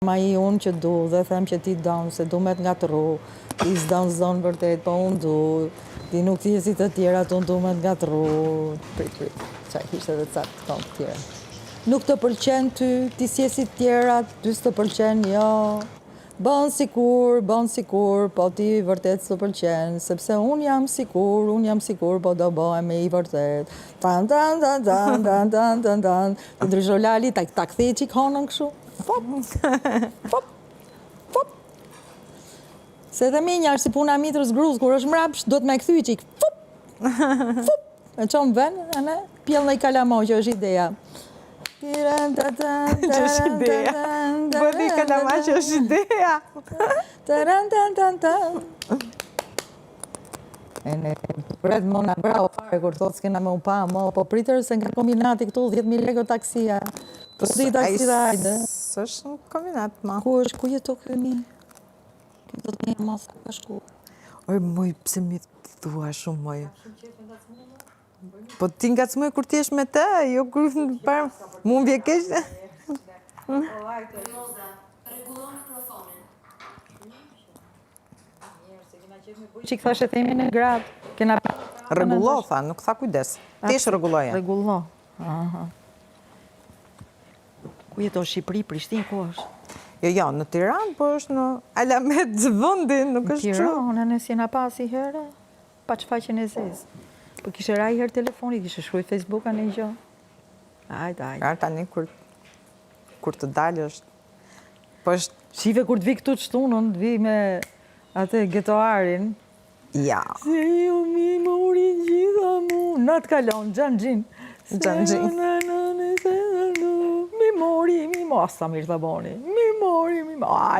Ma i unë që du dhe them që ti donë, se du me të nga të ru, ti s'donë vërtet, po unë du, ti nuk ti si të tjera, unë du me të nga të ru, prit, qaj kishtë edhe ca këto të tjera. Nuk të pëlqen ti si e si të tjera, ty s'të pëlqen, jo, bën sikur, po ti vërtet s'të pëlqen, sepse unë jam sikur, po do bëhem me i vërtet. Tan, të ndryshoj Lali, ta kthej qik honën këshu. Fop. Se dhe minja është si puna mitrës gruz, kur është mrapsh, do të me këthy qik. Fop. E qonë ven, pjell në i kalamoj, që është ideja. Që është ideja. Bëdhi kalamaj që është ideja. E ne pret mona bravo fare, kur thot s'kena me u pa, po pritër se nga kombinati këtu 10.000 lego taksia. Po si taksi dhe ajde. S'është në kombinat, ma. Ku është, ku jeto këni? Do të një mos ka shku. Oj, moj, pse mi të thua shumë, moj. Po ti nga cmoj kur ti është me te, jo kur parë, mu më vje keq. Që i thashe themi në gradë. Regullo, tha, nuk tha kujdes. Ti është regulloja. Regullo. Ku jeto Shqipëri, Prishtinë, ku është? Jo, në Tiranë, po është në Alamet vëndin, nuk është që. Tiranë, në si nga pas i herë, pa që faqen e zezë. Po kishe ra i herë telefoni, kishe shkruj Facebook-a në i gjo. Ajde. Tani, kur të dalë është. Po është... Shive kur të vi këtu të shtunën, të vi me atë getoarin. Ja. Se ju mi mori gjitha mu. Natë kalon, Gjangjin. Mi mori, sa mirë të boni. Mi mori,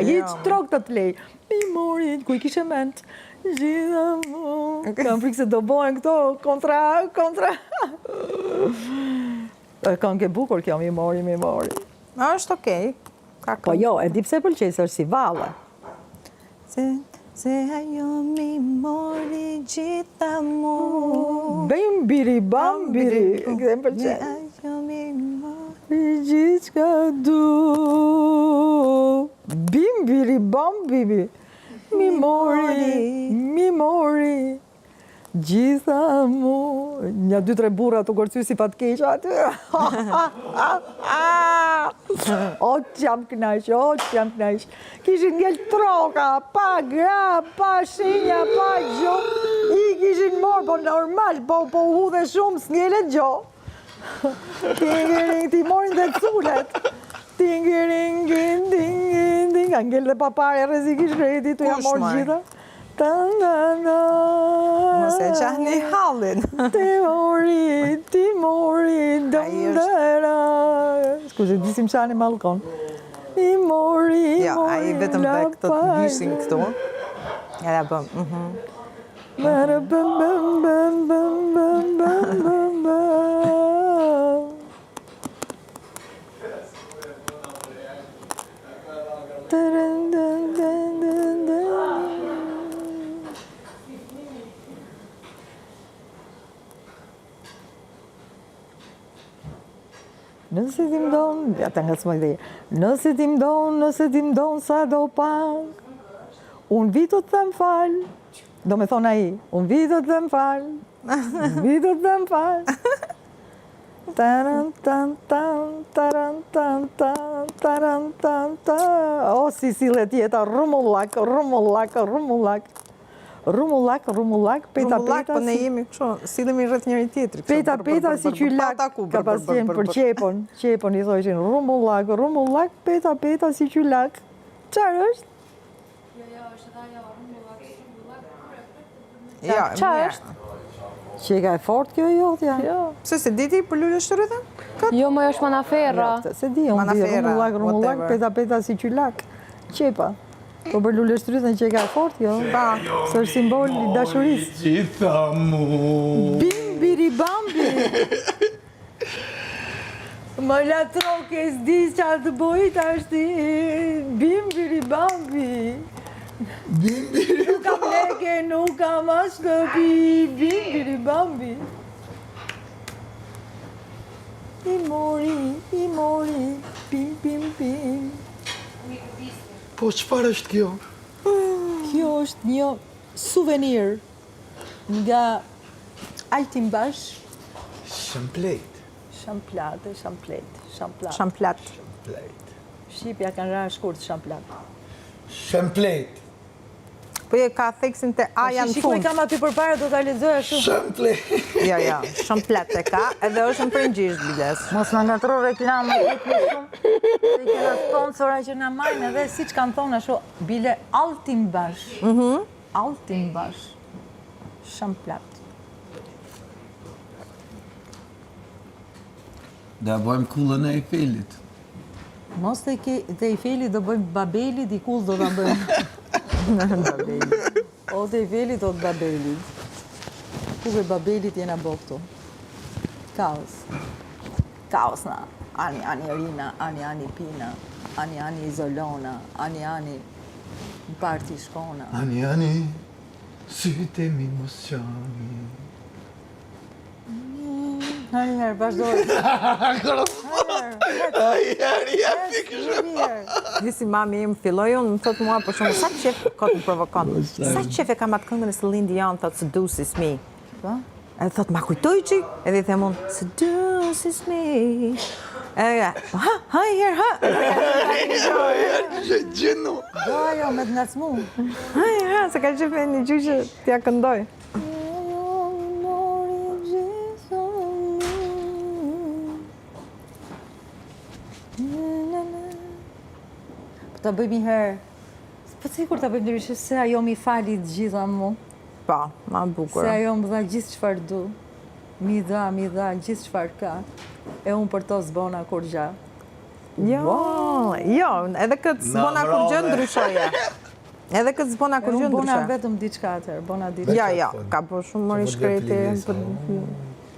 hiq trok të të lej. Mi mori, ku i kishe ment. Gjitha mu. Kam frikë se do bojnë këto kontra. Kam ke bukur kjo, mi mori. Është okej. Po jo, e di pse pëlqej, se është si valle. Se ajo mi mori gjitha mu. Bimbiri, bambiri. Këtë më pëlqej. Ajo mi mori gjithë ka du. Bimbiri, bambiri. Mi mori. Gjitha mu. Nja 2-3 burra të kërcy si pat keqa aty. O që jam knaq. Kishin ngell troka, pa gra, pa shenja, pa gjo. I kishin morë, po normal, po hudhe shumë, s'ngellet gjo. Ti morin dhe cullet. Ka ngell dhe papare, rezikisht kredi, tu jam morë gjitha. Mos e qahni hallin. Ti mori, dëndëra. Skuze, disim qani malkon. Ti mori, ja, a i vetëm dhe këtë të vishin këtu. Edhe bëm. Nëse ti m'don, ja ta nga s'moj dhe, nëse ti m'don sa do pak, unë vitu të them fal, do me thonë aji, unë vitu të them fal, o si sillet jeta, rumullak, peta, po ne jemi kështu, sillemi rreth njëri tjetrit. Peta si qylak, ka pas qenë për qepon i thoshin, rumullak, peta si qylak. Qarë është? Jo, është edhe ajo, rumullak. Ja, qarë është? Që e ka e fort kjo jodhja? Pse se diti për lullë shtrydhen? Jo, më është manafera. Se di, unë di rumullak, peta si qylak. Qepa. Po për lullë shtrydhen që e ka fort, jo? Së është simbol i dashurisë. Gjitha mu. Bimbiri bambi. Më la troke, s'di qa të bojt ashti. Bimbiri bambi. Nuk kam leke, nuk kam ashtëpi. Bimbiri bambi. I mori, pim, pim, pim. Po, çfarë është kjo? Kjo është një suvenir nga Altimbash, Shamplet. shamplat. Shamplat. Shqipja kanë rarë shkurt shamplat. Shamplet. Po e ka theksin të aja në Shikoj fund. kam aty përpara do ta lexoj ashtu. Shamplet. Ja, shamplat e ka, edhe është në frëngjisht biles. Mos na ngatro reklamë shumë. Se kena sponsora që na marrin edhe siç kanë thonë ashtu, bile Altimbash. Altimbash. Shamplat. Da bëjmë kullën e Eifelit. Mos te Eifeli do bëjmë Babeli, dikull do ta bëjmë. O te Eifeli do të Babelit. Kuve Babelit jena bo këtu. Kaos. Kaos na. Ani Rina, ani Pina, ani Izolona, ani në parti shkona. Ani, sytë mi mos qani. Herë, vazhdoj. Disi mami im filloi unë, më thot mua për shumë, sa qef, kot më provokon, sa qef e kam atë këngën e Celine Dion, thot Seduces Me. Edhe thot, ma kujtoj qik, edhe i them unë, Seduces Me. Edhe, ha, Gjenu. Do ajo me të ngacmu. ha, se ka qef e një gjyqë t'ja këndoj. Ta bëjmë një herë. Po sikur ta bëjmë ndryshe se ajo mi fali të gjitha mu. Po, ma bukur. Se ajo më dha gjithë çfarë du. Mi dha gjithë çfarë ka. E unë për to s'bona kur gja. Jo, edhe këtë s'bona kur gjë ndryshoje. Edhe këtë s'bona kur gjë Unë bona ndryshoje. vetëm diçka atër, bona diçka. Ja, ka po shumë mori shkreti.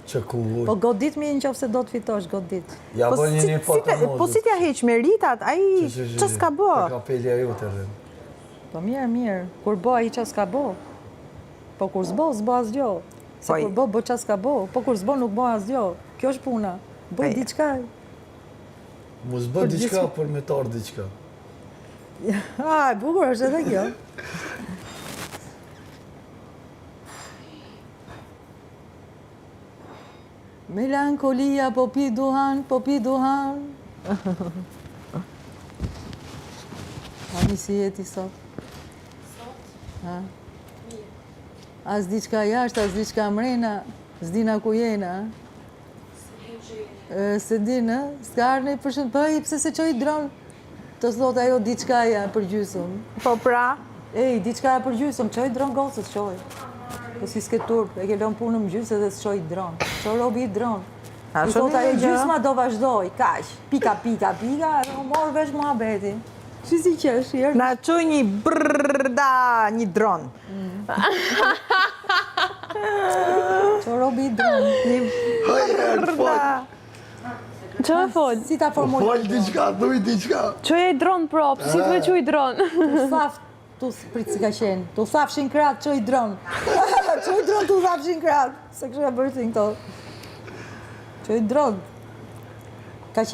Që kur. Po godit mi në qofë se do të fitosh, godit. Ja Po bëjnë një foto modës. po si t'ja heq me ritat, ai që s'ka bë? Te kapelja jote rrën. Po mirë. Kur bo ai qa s'ka bo. Po kur s'bo asgjo. Se Po, kur bo qa s'ka bo. Po kur s'bo nuk bo asgjo. Kjo është puna. Bëj Po, diçka. Mos bë diçka për me tar diçka. E bukur është edhe kjo. Melankolia po pi duhan. Ani si jeti sot? Ha? As diçka jashtë, as diçka mrena, s'dina ku jena. Se dinë, s'ka arne për shumë, pëj, pse se qoj dronë? Të thot ajo diçka ja për gjysëm. Po pra, Ej, diçka ja për gjysëm, qoj dronë gocës, qoj. Po si s'ke turp, e ke lënë punën më gjysë edhe s'qoj dronë. Qoj robi i dronë. I thot ajo gjysma do vazhdoj, kaq, pika, edhe më morë vesh muhabeti. Që si qesh, jerë? na qoj një brrrda, një dron. Qoj robi i dronë. Që e fol? Si ta formuloj? Fol diçka, thuj diçka. Që e dron prop, si të vequ i dron? Tu thaf, tu prit si ka qenë. Tu thafshin kratë, qoj dronë. Qoj dronë, tu thafshin kratë. Se kështë e bërtin këto. Qoj dronë. Ka që